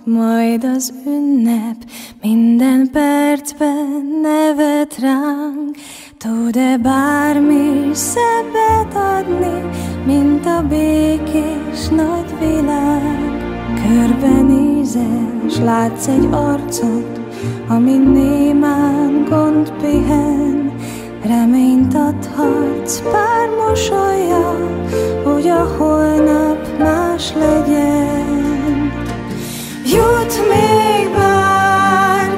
majd az ünnep, minden percben nevet ránk. Tud-e bármi szebbet adni, mint a békés nagy világ? Körbenézel, s látsz egy arcot, amin némán gond pihen. Reményt adhatsz pár mosollyal, hogy a holnap más legyen. Jut még bárkinek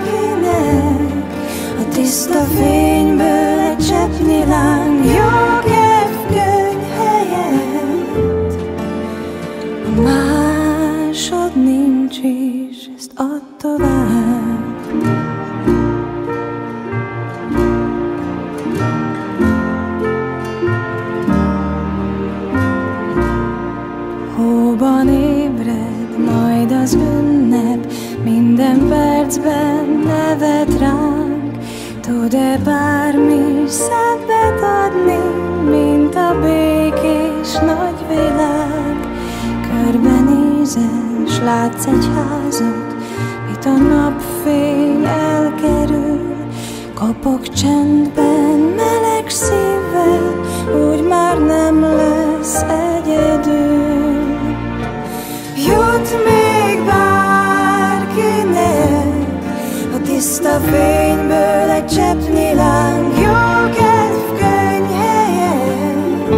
a tiszta fényből egy cseppnyi láng, jó kedvkönyv helyett. A másod nincs is, ezt add tovább. Hóban ébred, majd az ünnep, minden percben nevet ránk. Tud-e bármi szebbet adni, mint a békés nagy világ? Körbenézel, s látsz egy házat, itt a napfény elkerül. Kopog csendben, meleg szívvel, úgy már nem lesz egyedül. Jut még bárkinek a tiszta fényből egy cseppnyi láng, jó kedvkönyv helyett.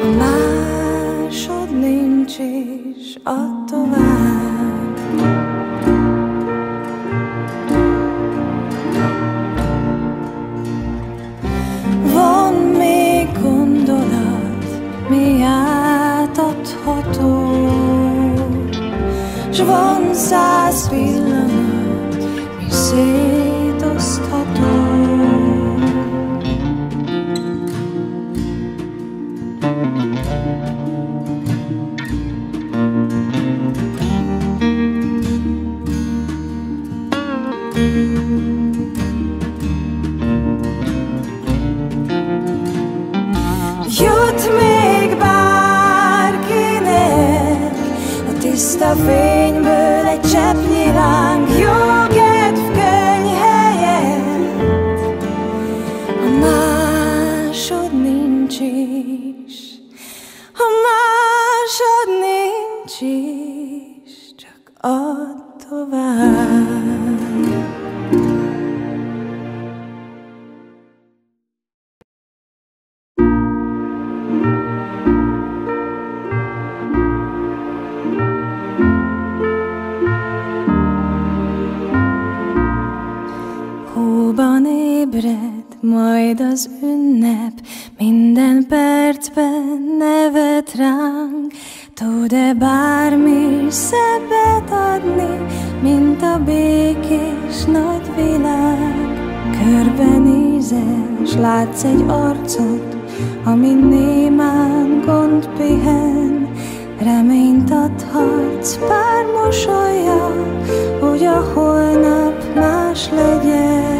A másod nincs is, add tovább. Van még gondolat, mi átadható, s van 100 pillanat, mi szétosztható. Jut még bárkinek a tiszta fényből egy cseppnyi láng, jó kedvkönyv helyett. A másod nincs is, a másod nincs is, csak add tovább. Hóban ébred, majd az ünnep, minden percben nevet ránk. Tud-e bármi szebbet adni, mint a békés nagy világ? Körbenézel, s látsz egy arcot, amin némán gond pihen. Reményt adhatsz pár mosollyal, hogy a holnap más legyen.